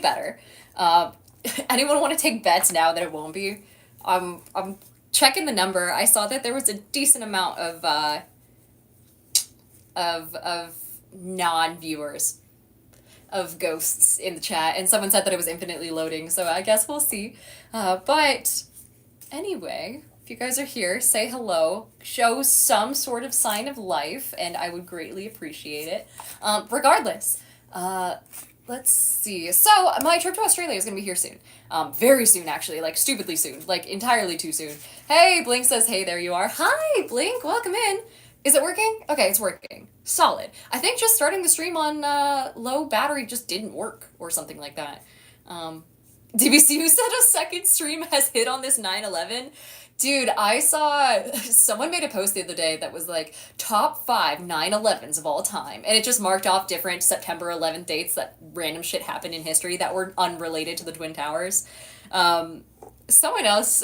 better. Uh, anyone want to take bets now that it won't be? I'm checking the number. I saw that there was a decent amount of non-viewers of ghosts in the chat, and someone said that it was infinitely loading, so I guess we'll see. But anyway, if you guys are here, say hello, show some sort of sign of life, and I would greatly appreciate it. Regardless, let's see. So, my trip to Australia is going to be here soon. Very soon, actually. Like, stupidly soon. Like, entirely too soon. Hey, Blink says, hey, there you are. Hi, Blink, welcome in. Is it working? Okay, it's working. Solid. I think just starting the stream on low battery just didn't work, or something like that. DBC, who said a second stream has hit on this 9/11? Dude, I saw someone made a post the other day that was like top 5 9/11s of all time. And it just marked off different September 11th dates that random shit happened in history that were unrelated to the Twin Towers. Someone else,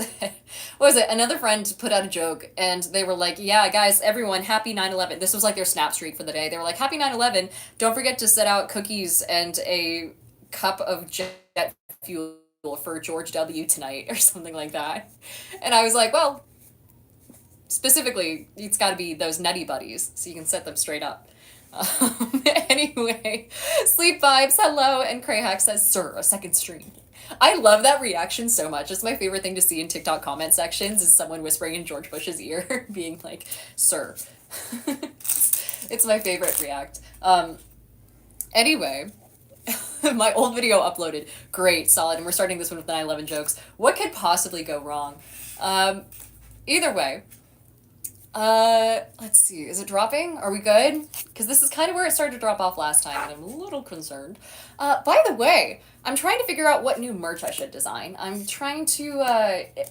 what was it? Another friend put out a joke and they were like, yeah, guys, everyone, happy 9/11. This was like their snap streak for the day. They were like, happy 9/11. Don't forget to set out cookies and a cup of jet fuel for George W. tonight or something like that. And I was like, well, specifically, it's got to be those nutty buddies so you can set them straight up. Anyway, Sleep Vibes, hello, and Crayhack says, sir, a second stream. I love that reaction so much. It's my favorite thing to see in TikTok comment sections is someone whispering in George Bush's ear, being like, sir. It's my favorite react. Anyway, my old video uploaded. Great, solid, and we're starting this one with 9/11 jokes. What could possibly go wrong? Either way, let's see. Is it dropping? Are we good? Because this is kind of where it started to drop off last time, and I'm a little concerned. By the way, I'm trying to figure out what new merch I should design. I'm trying to,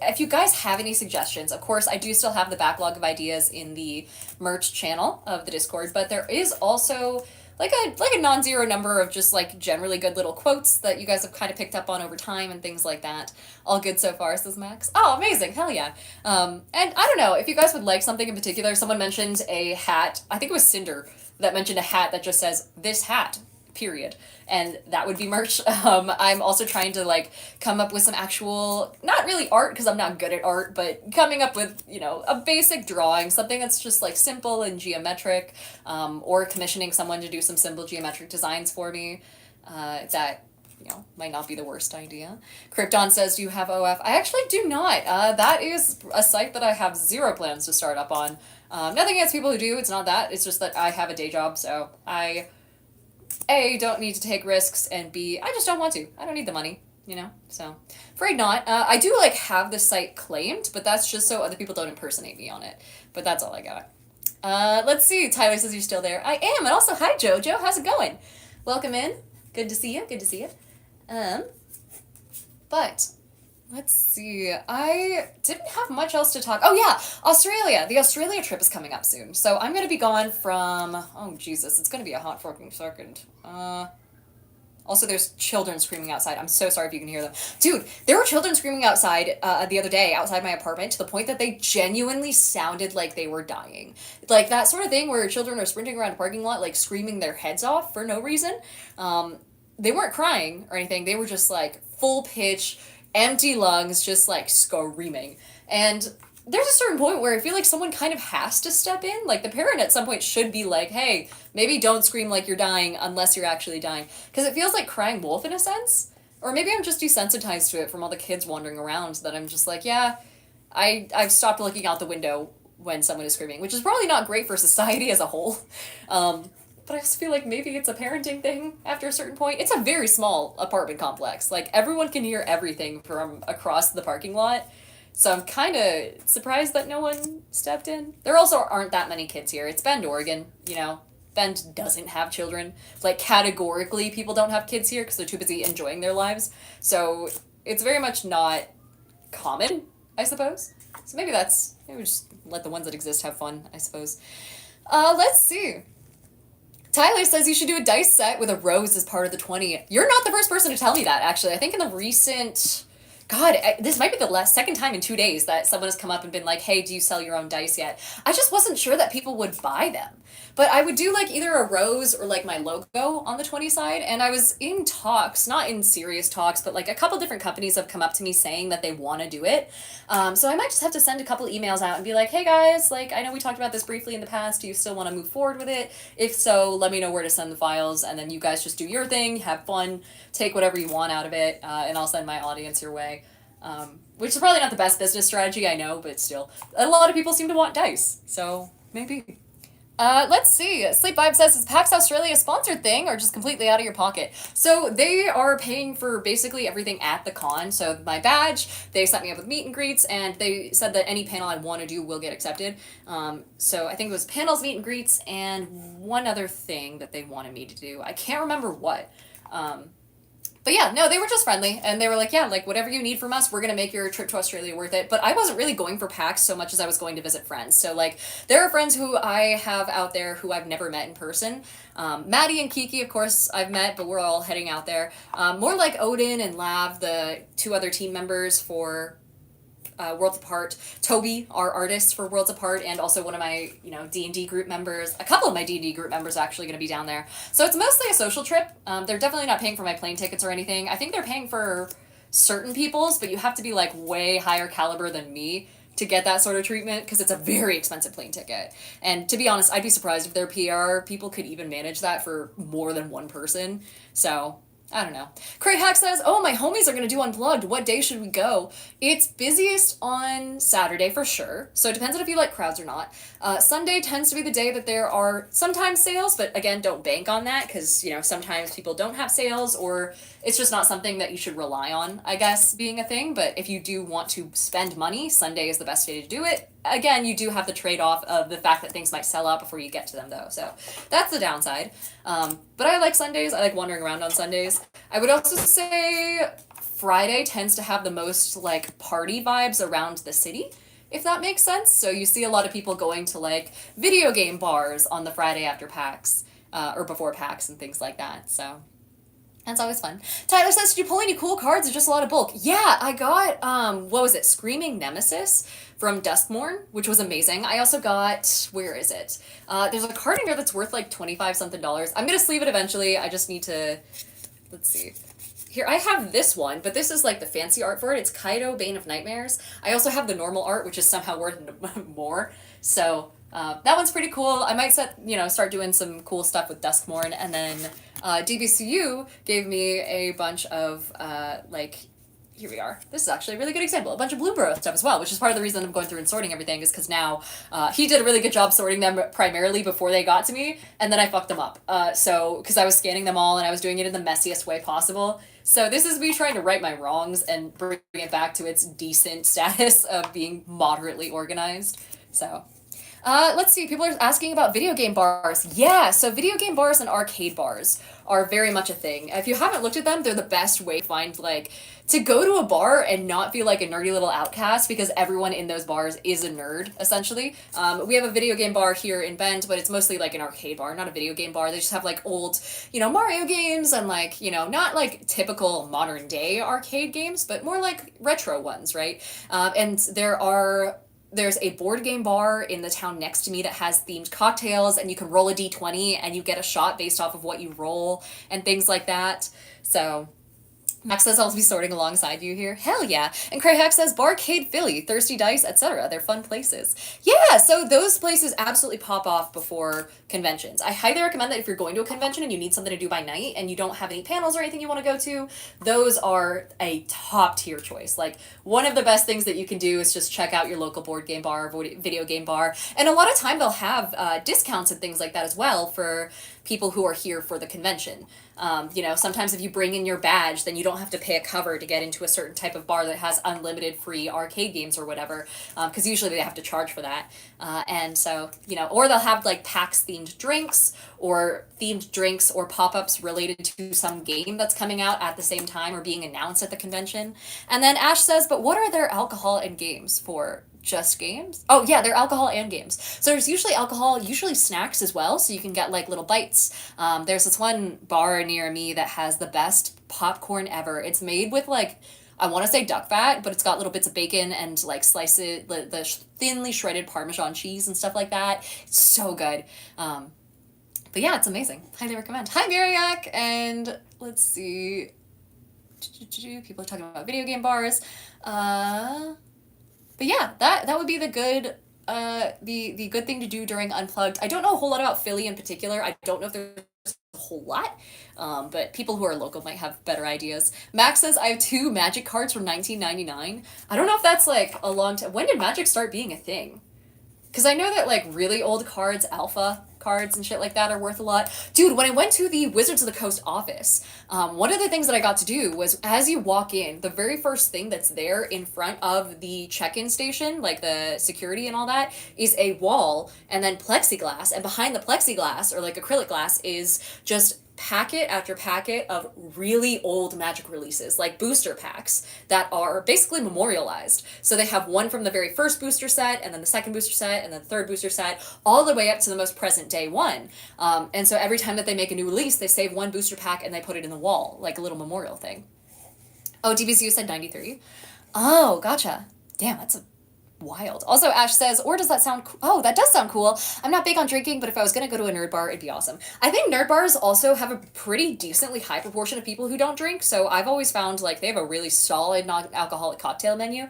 if you guys have any suggestions, of course, I do still have the backlog of ideas in the merch channel of the Discord, but there is also like a non-zero number of just like generally good little quotes that you guys have kind of picked up on over time and things like that. All good so far, says Max. Oh, amazing, hell yeah. And I don't know, if you guys would like something in particular, someone mentioned a hat, I think it was Cinder, that mentioned a hat that just says, this hat, period. And that would be merch. I'm also trying to like come up with some actual, not really art because I'm not good at art, but coming up with, you know, a basic drawing, something that's just like simple and geometric, or commissioning someone to do some simple geometric designs for me. That, you know, might not be the worst idea. Krypton says, do you have OF? I actually do not. That is a site that I have zero plans to start up on. Nothing against people who do, it's not that. It's just that I have a day job, so I A, don't need to take risks, and B, I just don't want to. I don't need the money, you know? So, afraid not. I do, like, have the site claimed, but that's just so other people don't impersonate me on it. But that's all I got. Let's see. Tyler says you're still there. I am, and also, hi, Jojo. How's it going? Welcome in. Good to see you. Good to see you. But let's see. I didn't have much else to talk. Oh yeah, Australia. The Australia trip is coming up soon. So I'm gonna be gone from. Oh Jesus, it's gonna be a hot fucking second. Also, there's children screaming outside. I'm so sorry if you can hear them. Dude, there were children screaming outside the other day outside my apartment to the point that they genuinely sounded like they were dying. Like that sort of thing where children are sprinting around a parking lot, like screaming their heads off for no reason. They weren't crying or anything. They were just like full pitch, empty lungs, just like screaming. And there's a certain point where I feel like someone kind of has to step in. Like the parent at some point should be like, hey, maybe don't scream like you're dying unless you're actually dying. Because it feels like crying wolf in a sense. Or maybe I'm just desensitized to it from all the kids wandering around that I'm just like, yeah, I've stopped looking out the window when someone is screaming, which is probably not great for society as a whole. But I also feel like maybe it's a parenting thing after a certain point. It's a very small apartment complex. Like, everyone can hear everything from across the parking lot. So I'm kind of surprised that no one stepped in. There also aren't that many kids here. It's Bend, Oregon, you know. Bend doesn't have children. Like, categorically, people don't have kids here because they're too busy enjoying their lives. So it's very much not common, I suppose. So maybe we just let the ones that exist have fun, I suppose. Let's see. Tyler says you should do a dice set with a rose as part of the 20. You're not the first person to tell me that, actually. I think in the recent... God, this might be the second time in 2 days that someone has come up and been like, hey, do you sell your own dice yet? I just wasn't sure that people would buy them. But I would do like either a rose or like my logo on the 20 side. And I was in talks, not in serious talks, but like a couple different companies have come up to me saying that they want to do it. So I might just have to send a couple emails out and be like, hey guys, like I know we talked about this briefly in the past. Do you still want to move forward with it? If so, let me know where to send the files. And then you guys just do your thing, have fun, take whatever you want out of it, and I'll send my audience your way. Which is probably not the best business strategy, I know, but still. A lot of people seem to want dice, so maybe. Let's see. Sleep Vibe says, is PAX Australia a sponsored thing or just completely out of your pocket? So they are paying for basically everything at the con. So my badge, they set me up with meet and greets, and they said that any panel I want to do will get accepted. So I think it was panels, meet and greets, and one other thing that they wanted me to do. I can't remember what. But yeah, no, they were just friendly, and they were like, yeah, like, whatever you need from us, we're gonna make your trip to Australia worth it. But I wasn't really going for PAX so much as I was going to visit friends. So, like, there are friends who I have out there who I've never met in person. Maddie and Kiki, of course, I've met, but we're all heading out there. More like Odin and Lav, the two other team members for Worlds Apart. Toby, our artist for Worlds Apart, and also one of my, D&D group members. A couple of my D&D group members are actually going to be down there. So it's mostly a social trip. They're definitely not paying for my plane tickets or anything. I think they're paying for certain people's, but you have to be like way higher caliber than me to get that sort of treatment because it's a very expensive plane ticket. And to be honest, I'd be surprised if their PR people could even manage that for more than one person. So I don't know. Craig Hack says, oh, my homies are going to do Unplugged. What day should we go? It's busiest on Saturday for sure. So it depends on if you like crowds or not. Sunday tends to be the day that there are sometimes sales, but again, don't bank on that because, sometimes people don't have sales or it's just not something that you should rely on, I guess, being a thing. But if you do want to spend money, Sunday is the best day to do it. Again, you do have the trade-off of the fact that things might sell out before you get to them, though. So that's the downside. But I like Sundays. I like wandering around on Sundays. I would also say Friday tends to have the most, like, party vibes around the city, if that makes sense. So you see a lot of people going to, like, video game bars on the Friday after PAX, or before PAX and things like that. So that's always fun. Tyler says, did you pull any cool cards or just a lot of bulk? Yeah, I got, what was it? Screaming Nemesis from Duskmorn, which was amazing. I also got, where is it? There's a card in here that's worth like 25 something dollars. I'm going to sleeve it eventually. I just need to, let's see. Here, I have this one, but this is like the fancy art for it. It's Kaido, Bane of Nightmares. I also have the normal art, which is somehow worth more. So that one's pretty cool. I might start doing some cool stuff with Duskmorn, and then DBCU gave me a bunch of here we are. This is actually a really good example. A bunch of Blueborough stuff as well, which is part of the reason I'm going through and sorting everything is because now he did a really good job sorting them primarily before they got to me, and then I fucked them up. Because I was scanning them all and I was doing it in the messiest way possible. So this is me trying to right my wrongs and bring it back to its decent status of being moderately organized. So let's see, people are asking about video game bars. Yeah, so video game bars and arcade bars are very much a thing. If you haven't looked at them, they're the best way to find, to go to a bar and not feel like a nerdy little outcast because everyone in those bars is a nerd, essentially. We have a video game bar here in Bend, but it's mostly like an arcade bar, not a video game bar. They just have old, Mario games and not like typical modern day arcade games, but more like retro ones, right? And there's a board game bar in the town next to me that has themed cocktails, and you can roll a d20 and you get a shot based off of what you roll and things like that. So Max says I'll be sorting alongside you here. Hell yeah. And Crayhack says Barcade Philly, Thirsty Dice, etc. They're fun places. Yeah, so those places absolutely pop off before conventions. I highly recommend that if you're going to a convention and you need something to do by night and you don't have any panels or anything you want to go to, those are a top tier choice. One of the best things that you can do is just check out your local board game bar or video game bar. And a lot of time they'll have discounts and things like that as well for people who are here for the convention. Sometimes if you bring in your badge, then you don't have to pay a cover to get into a certain type of bar that has unlimited free arcade games or whatever, because usually they have to charge for that. And so, or they'll have PAX themed drinks or pop-ups related to some game that's coming out at the same time or being announced at the convention. And then Ash says, but what are their alcohol and games for? Just games? Oh yeah, they're alcohol and games. So there's usually alcohol, usually snacks as well, so you can get little bites. There's this one bar near me that has the best popcorn ever. It's made with I want to say duck fat, but it's got little bits of bacon and like slice it, the thinly shredded Parmesan cheese and stuff like that. It's so good. Um, but yeah, it's amazing. Highly recommend. Hi, Mariak, and let's see. People are talking about video game bars. Uh, but yeah, that would be the good the good thing to do during Unplugged. I don't know a whole lot about Philly in particular. I don't know if there's a whole lot, but people who are local might have better ideas. Max says I have two Magic cards from 1999. I don't know if that's like a long time. When did Magic start being a thing? Because I know that like really old cards, alpha cards and shit like that are worth a lot. Dude, when I went to the Wizards of the Coast office, one of the things that I got to do was as you walk in, the very first thing that's there in front of the check-in station, like the security and all that, is a wall and then plexiglass. And behind the plexiglass or like acrylic glass is just packet after packet of really old Magic releases, like booster packs that are basically memorialized. So they have one from the very first booster set, and then the second booster set, and then the third booster set, all the way up to the most present day one. And so every time that they make a new release, they save one booster pack and they put it in the wall, like a little memorial thing. Oh, DBCU said 93. Oh, gotcha. Damn, that's a wild. Also, Ash says, or does that sound cool? Oh, that does sound cool. I'm not big on drinking, but if I was going to go to a nerd bar, it'd be awesome. I think nerd bars also have a pretty decently high proportion of people who don't drink, so I've always found like they have a really solid non-alcoholic cocktail menu.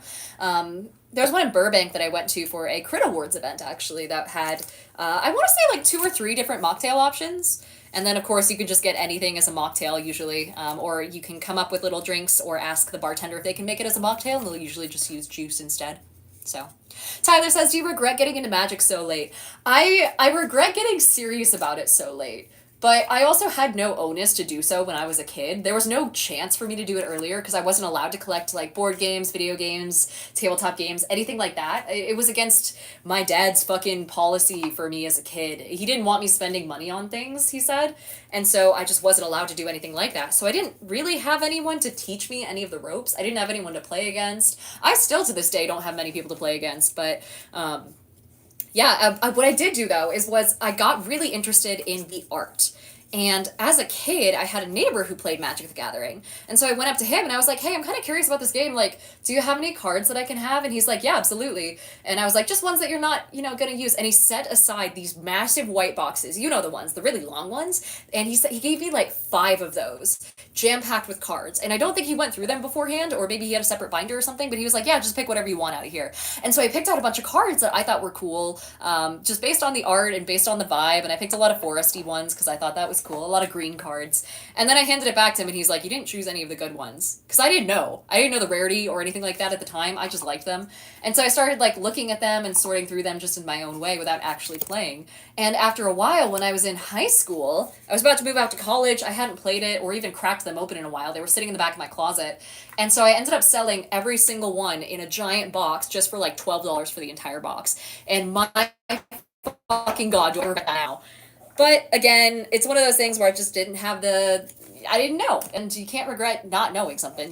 There's one in Burbank that I went to for a Crit Awards event, actually, that had, I want to say like 2 or 3 different mocktail options. And then, of course, you can just get anything as a mocktail, usually. Or you can come up with little drinks or ask the bartender if they can make it as a mocktail, and they'll usually just use juice instead. So, Tyler says, do you regret getting into Magic so late? I regret getting serious about it so late. But I also had no onus to do so when I was a kid. There was no chance for me to do it earlier because I wasn't allowed to collect like board games, video games, tabletop games, anything like that. It was against my dad's fucking policy for me as a kid. He didn't want me spending money on things, he said. And so I just wasn't allowed to do anything like that. So I didn't really have anyone to teach me any of the ropes. I didn't have anyone to play against. I still to this day don't have many people to play against, but what I did do though was I got really interested in the art. And as a kid, I had a neighbor who played Magic the Gathering. And so I went up to him and I was like, hey, I'm kind of curious about this game. Like, do you have any cards that I can have? And he's like, yeah, absolutely. And I was like, just ones that you're not, going to use. And he set aside these massive white boxes. You know the ones, the really long ones. And he gave me like 5 of those, jam-packed with cards. And I don't think he went through them beforehand, or maybe he had a separate binder or something, but he was like, yeah, just pick whatever you want out of here. And so I picked out a bunch of cards that I thought were cool, just based on the art and based on the vibe. And I picked a lot of foresty ones because I thought that was cool, a lot of green cards. And then I handed it back to him and he's like, you didn't choose any of the good ones. Because I didn't know the rarity or anything like that at the time. I just liked them. And so I started like looking at them and sorting through them just in my own way without actually playing. And after a while, when I was in high school, I was about to move out to college. I hadn't played it or even cracked them open in a while. They were sitting in the back of my closet. And so I ended up selling every single one in a giant box just for like $12 for the entire box. And my fucking God, do I regret that now? But again, it's one of those things where I just didn't have I didn't know. And you can't regret not knowing something,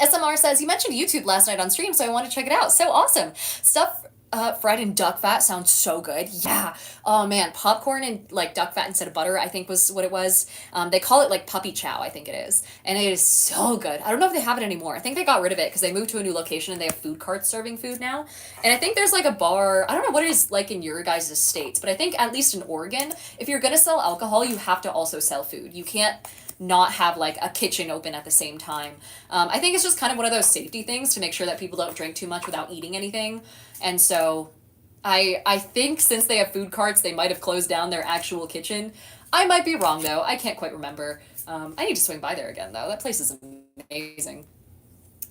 SMR says, you mentioned YouTube last night on stream, so I want to check it out. So awesome. Stuff fried in duck fat sounds so good. Yeah. Oh man, popcorn and like duck fat instead of butter, I think was what it was. They call it like puppy chow, I think it is. And it is so good. I don't know if they have it anymore. I think they got rid of it because they moved to a new location and they have food carts serving food now. And I think there's like a bar, I don't know what it is like in your guys' states, but I think at least in Oregon, if you're going to sell alcohol, you have to also sell food. You can't not have like a kitchen open at the same time. I think it's just kind of one of those safety things to make sure that people don't drink too much without eating anything. And so I think since they have food carts, they might have closed down their actual kitchen. I might be wrong though. I can't quite remember. I need to swing by there again though. That place is amazing.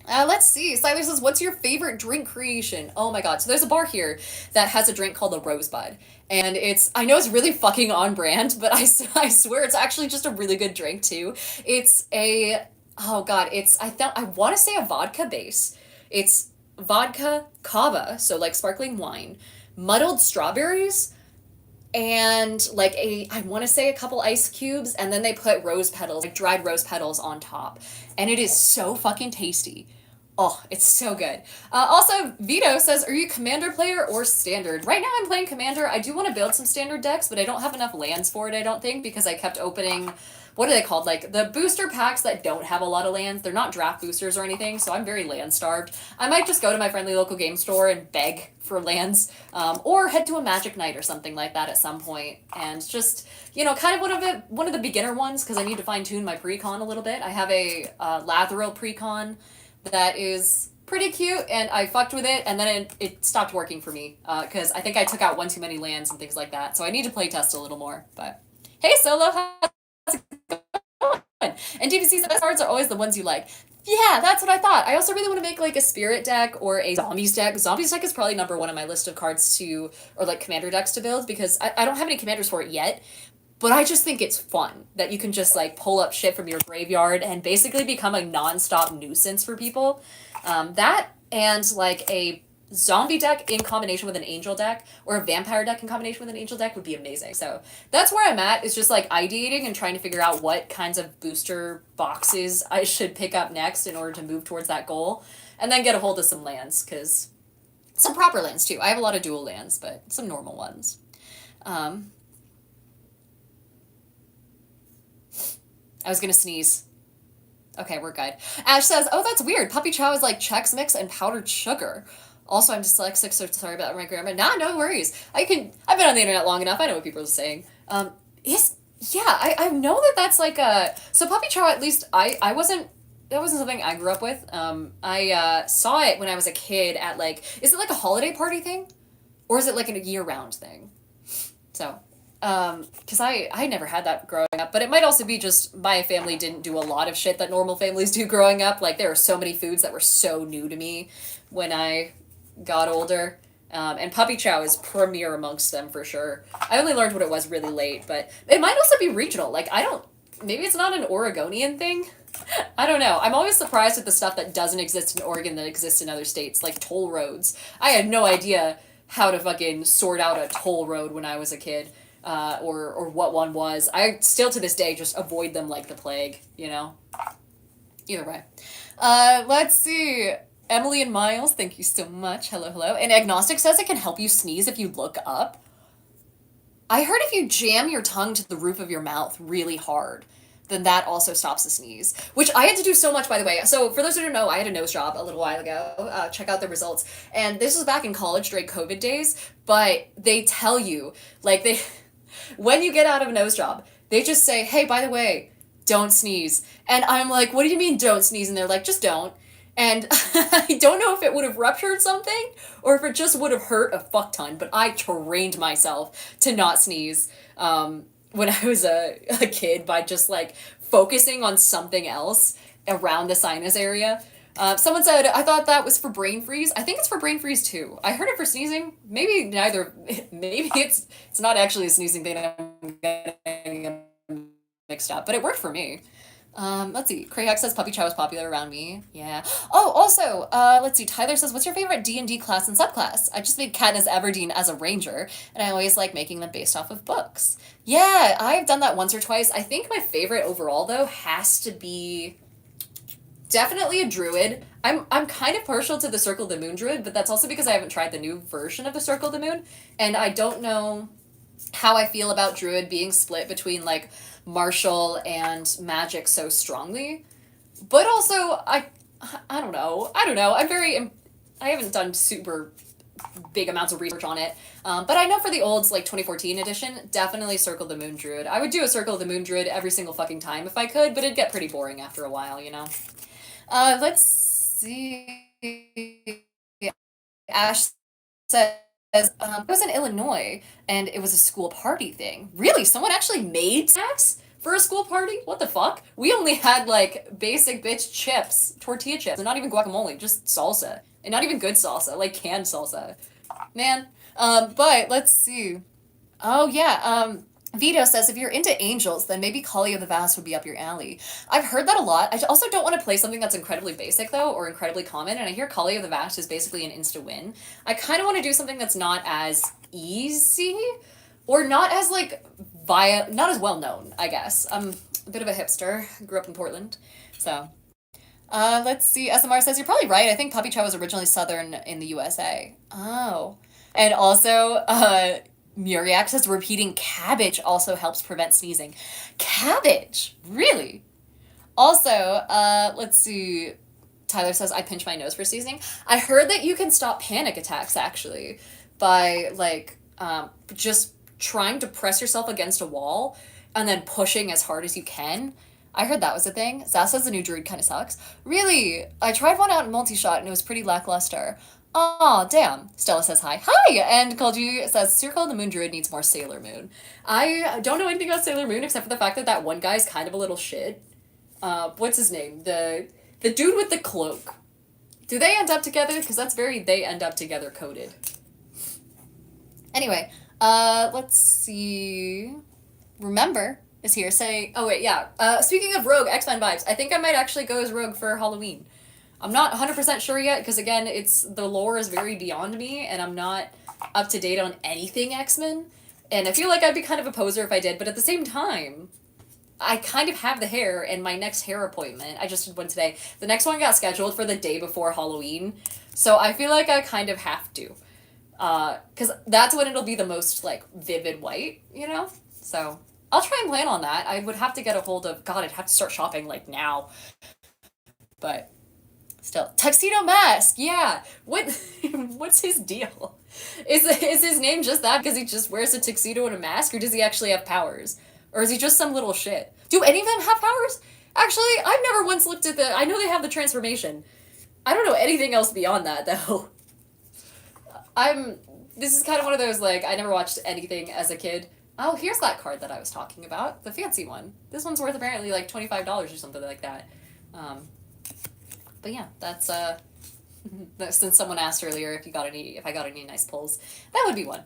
Let's see. Siler says, what's your favorite drink creation? Oh my God. So there's a bar here that has a drink called the Rosebud. And I know it's really fucking on brand, but I swear it's actually just a really good drink too. It's I want to say a vodka base. It's vodka cava, so like sparkling wine, muddled strawberries, and like I want to say a couple ice cubes, and then they put rose petals, like dried rose petals on top. And it is so fucking tasty. Oh, it's so good. Also, Vito says, are you Commander player or Standard? Right now I'm playing Commander. I do want to build some Standard decks, but I don't have enough lands for it, I don't think, because I kept opening what are they called? Like the booster packs that don't have a lot of lands. They're not draft boosters or anything, so I'm very land starved. I might just go to my friendly local game store and beg for lands, or head to a Magic Night or something like that at some point, and just kind of one of the beginner ones because I need to fine tune my precon a little bit. I have a Lathril precon that is pretty cute, and I fucked with it, and then it stopped working for me because I think I took out one too many lands and things like that. So I need to play test a little more. But hey, Solo, how's it going? And DVC's best cards are always the ones you like. Yeah, that's what I thought. I also really want to make like a spirit deck or a zombies deck. Zombies deck is probably number one on my list of cards to, or like commander decks to build because I don't have any commanders for it yet. But I just think it's fun that you can just like pull up shit from your graveyard and basically become a nonstop nuisance for people. That and like a zombie deck in combination with an angel deck or a vampire deck in combination with an angel deck would be amazing. So that's where I'm at. It's just like ideating and trying to figure out what kinds of booster boxes I should pick up next in order to move towards that goal. And then get a hold of some lands because some proper lands too. I have a lot of dual lands, but some normal ones. Um, I was gonna sneeze. Okay, we're good. Ash says, "Oh, that's weird. Puppy chow is like Chex Mix and powdered sugar." Also, I'm dyslexic, so sorry about my grammar. Nah, no worries. I've been on the internet long enough. I know what people are saying. Is yeah, I know that that's like a so puppy chow. At least I wasn't. That wasn't something I grew up with. I saw it when I was a kid at like. Is it like a holiday party thing, or is it like a year round thing? So because I never had that growing up, but it might also be just my family didn't do a lot of shit that normal families do growing up. Like there are so many foods that were so new to me when I got older. And puppy chow is premier amongst them for sure. I only learned what it was really late, but it might also be regional. Like I don't, maybe it's not an Oregonian thing. I don't know. I'm always surprised with the stuff that doesn't exist in Oregon that exists in other states, like toll roads. I had no idea how to fucking sort out a toll road when I was a kid or what one was. I still to this day just avoid them like the plague, you know? Either way. Let's see. Emily and Miles, thank you so much. Hello, hello. And Agnostic says it can help you sneeze if you look up. I heard if you jam your tongue to the roof of your mouth really hard, then that also stops the sneeze. Which I had to do so much, by the way. So for those who don't know, I had a nose job a little while ago. Check out the results. And this was back in college during COVID days. But they tell you, like when you get out of a nose job, they just say, hey, by the way, don't sneeze. And I'm like, what do you mean don't sneeze? And they're like, just don't. And I don't know if it would have ruptured something or if it just would have hurt a fuck ton, but I trained myself to not sneeze when I was a kid by just like focusing on something else around the sinus area. Someone said, I thought that was for brain freeze. I think it's for brain freeze too. I heard it for sneezing. Maybe neither. Maybe it's not actually a sneezing thing. I'm getting mixed up, but it worked for me. Let's see. Crayhack says puppy chow is popular around me. Yeah. Oh, also, let's see. Tyler says, what's your favorite D&D class and subclass? I just made Katniss Everdeen as a ranger, and I always like making them based off of books. Yeah, I've done that once or twice. I think my favorite overall, though, has to be definitely a druid. I'm kind of partial to the Circle of the Moon druid, but that's also because I haven't tried the new version of the Circle of the Moon, and I don't know how I feel about druid being split between, like, martial and magic so strongly. But also, I don't know. I haven't done super big amounts of research on it. But I know for the old, like, 2014 edition, definitely Circle of the Moon druid. I would do a Circle of the Moon druid every single fucking time if I could, but it'd get pretty boring after a while, you know? Let's see. Ash says, I was in Illinois, and it was a school party thing. Really? Someone actually made snacks for a school party? What the fuck? We only had, like, basic bitch chips, tortilla chips, and not even guacamole, just salsa. And not even good salsa, like canned salsa. Man. But, let's see. Oh, yeah, Vito says, if you're into angels, then maybe Kali of the Vast would be up your alley. I've heard that a lot. I also don't want to play something that's incredibly basic, though, or incredibly common, and I hear Kali of the Vast is basically an insta-win. I kind of want to do something that's not as easy, or not as, like, not as well-known, I guess. I'm a bit of a hipster. Grew up in Portland, so... let's see. SMR says, you're probably right. I think puppy chow was originally southern in the USA. Oh. And also, Muriac says repeating cabbage also helps prevent sneezing. Cabbage? Really? Also, let's see. Tyler says, I pinch my nose for sneezing. I heard that you can stop panic attacks, actually, by, like, just trying to press yourself against a wall and then pushing as hard as you can. I heard that was a thing. Zaz says the new druid kind of sucks. Really? I tried one out in multi-shot and it was pretty lackluster. Oh, damn. Stella says hi. Hi! And Kolji says, Circle of the Moon Druid needs more Sailor Moon. I don't know anything about Sailor Moon except for the fact that that one guy's kind of a little shit. What's his name? The dude with the cloak. Do they end up together? Because that's very they end up together coded. Anyway, let's see. Remember is here saying, oh wait, yeah. Speaking of Rogue, X-Men vibes, I think I might actually go as Rogue for Halloween. I'm not 100% sure yet, because again, the lore is very beyond me, and I'm not up to date on anything X-Men. And I feel like I'd be kind of a poser if I did, but at the same time, I kind of have the hair, and my next hair appointment, I just did one today. The next one got scheduled for the day before Halloween, so I feel like I kind of have to. Because that's when it'll be the most, like, vivid white, you know? So, I'll try and plan on that. I would have to get a hold of, God, I'd have to start shopping, like, now. But, still. Tuxedo Mask, yeah! What's his deal? Is his name just that because he just wears a tuxedo and a mask, or does he actually have powers? Or is he just some little shit? Do any of them have powers? Actually, I've never once looked at I know they have the transformation. I don't know anything else beyond that, though. This is kind of one of those, like, I never watched anything as a kid. Oh, here's that card that I was talking about. The fancy one. This one's worth apparently, like, $25 or something like that. But yeah, that's, since someone asked earlier if I got any nice pulls, that would be one.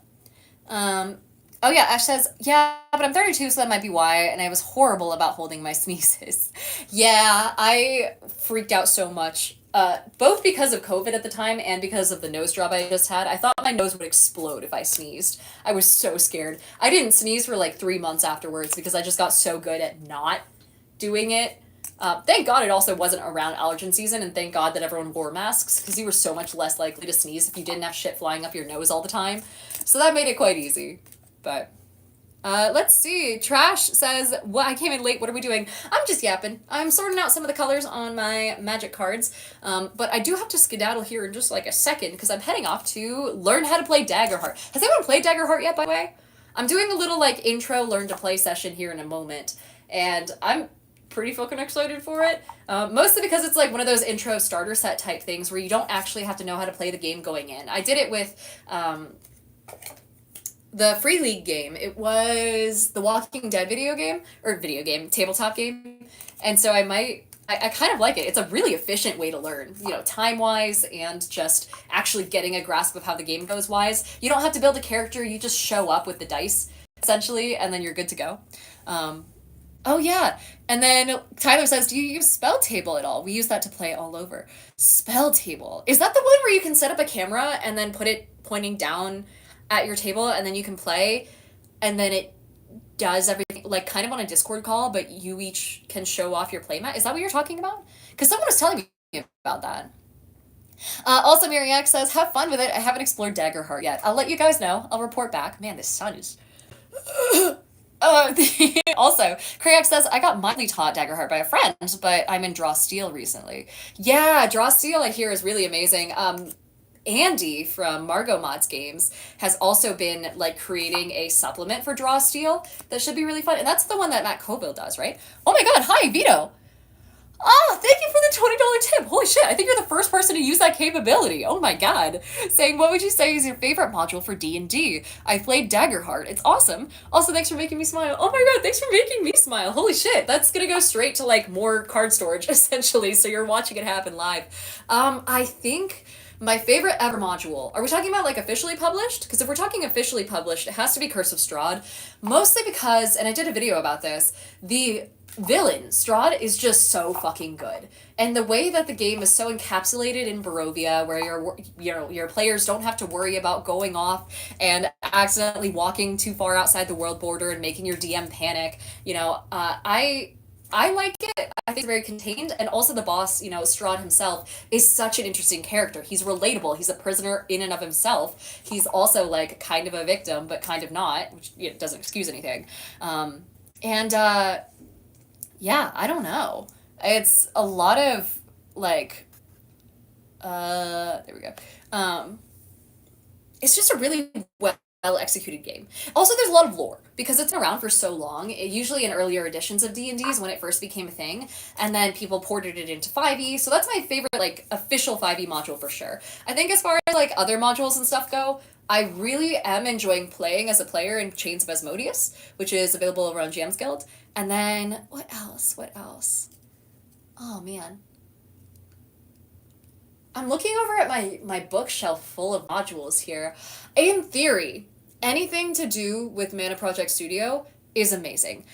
Oh yeah, Ash says, yeah, but I'm 32, so that might be why, and I was horrible about holding my sneezes. Yeah, I freaked out so much, both because of COVID at the time and because of the nose job I just had. I thought my nose would explode if I sneezed. I was so scared. I didn't sneeze for like 3 months afterwards because I just got so good at not doing it. Thank God it also wasn't around allergen season, and thank God that everyone wore masks, because you were so much less likely to sneeze if you didn't have shit flying up your nose all the time. So that made it quite easy. But, let's see. Trash says, well, I came in late, what are we doing? I'm just yapping. I'm sorting out some of the colors on my magic cards, but I do have to skedaddle here in just like a second, because I'm heading off to learn how to play Daggerheart. Has anyone played Daggerheart yet, by the way? I'm doing a little, like, intro learn to play session here in a moment, and I'm pretty fucking excited for it. Mostly because it's like one of those intro starter set type things where you don't actually have to know how to play the game going in. I did it with, the Free League game. It was the Walking Dead tabletop game. And so I kind of like it. It's a really efficient way to learn, time-wise and just actually getting a grasp of how the game goes wise. You don't have to build a character, you just show up with the dice, essentially, and then you're good to go. Oh yeah, and then Tyler says, do you use Spell Table at all? We use that to play all over. Spell Table. Is that the one where you can set up a camera and then put it pointing down at your table, and then you can play, and then it does everything, like, kind of on a Discord call, but you each can show off your playmat? Is that what you're talking about? Because someone was telling me about that. Also, Miriak says, have fun with it. I haven't explored Daggerheart yet. I'll let you guys know. I'll report back. Man, this sun is... Also, Krayak says, I got mildly taught Daggerheart by a friend, but I'm in Draw Steel recently. Yeah, Draw Steel, I hear, is really amazing. Andy from Margot Mods Games has also been, like, creating a supplement for Draw Steel that should be really fun. And that's the one that Matt Colville does, right? Oh my god, hi, Vito! Oh, thank you for the $20 tip! Holy shit, I think you're the first person to use that capability. Oh my god. Saying, what would you say is your favorite module for D&D? I played Daggerheart. It's awesome. Also, thanks for making me smile. Oh my god, thanks for making me smile. Holy shit, that's gonna go straight to, like, more card storage, essentially, so you're watching it happen live. I think... my favorite ever module. Are we talking about, like, officially published? Because if we're talking officially published, it has to be Curse of Strahd. Mostly because, and I did a video about this, the villain, Strahd, is just so fucking good. And the way that the game is so encapsulated in Barovia, where your players don't have to worry about going off and accidentally walking too far outside the world border and making your DM panic, I like it. I think it's very contained, and also the boss, Strahd himself is such an interesting character. He's relatable. He's a prisoner in and of himself. He's also like kind of a victim, but kind of not, which doesn't excuse anything. And yeah, I don't know. It's a lot of like there we go. It's just a really well executed game. Also, there's a lot of lore because it's been around for so long. Usually in earlier editions of D&D is when it first became a thing, and then people ported it into 5e. So that's my favorite like official 5e module for sure. I think as far as like other modules and stuff go, I really am enjoying playing as a player in Chains of Asmodeus, which is available over on Jams Guild. And then what else? What else? Oh man. I'm looking over at my bookshelf full of modules here. In theory, anything to do with Mana Project Studio is amazing.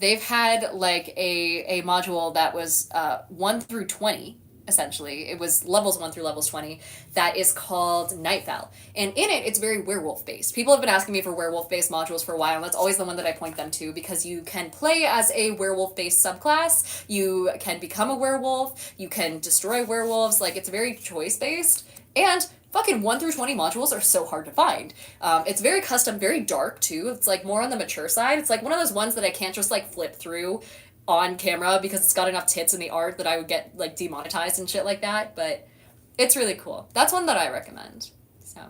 They've had like a module that was 1 through 20, essentially. It was levels 1 through levels 20 that is called Nightfell. And in it, it's very werewolf based. People have been asking me for werewolf based modules for a while, and that's always the one that I point them to because you can play as a werewolf based subclass, you can become a werewolf, you can destroy werewolves. Like, it's very choice based. And fucking 1 through 20 modules are so hard to find. It's very custom, very dark too. It's like more on the mature side. It's like one of those ones that I can't just like flip through on camera because it's got enough tits in the art that I would get like demonetized and shit like that. But it's really cool. That's one that I recommend. So,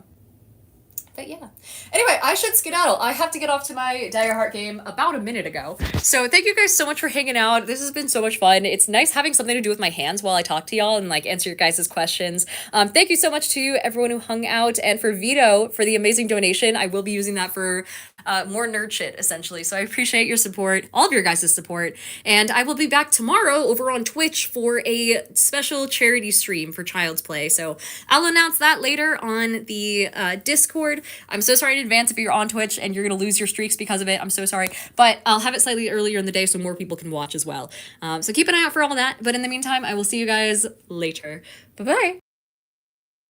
but yeah. Anyway, I should skedaddle. I have to get off to my Dire Heart game about a minute ago. So thank you guys so much for hanging out. This has been so much fun. It's nice having something to do with my hands while I talk to y'all and like answer your guys' questions. Thank you so much to everyone who hung out, and for Vito for the amazing donation. I will be using that for more nerd shit, essentially. So I appreciate your support, all of your guys' support. And I will be back tomorrow over on Twitch for a special charity stream for Child's Play. So I'll announce that later on the Discord. I'm so sorry in advance if you're on Twitch and you're going to lose your streaks because of it. I'm so sorry. But I'll have it slightly earlier in the day so more people can watch as well. So keep an eye out for all that. But in the meantime, I will see you guys later. Bye-bye.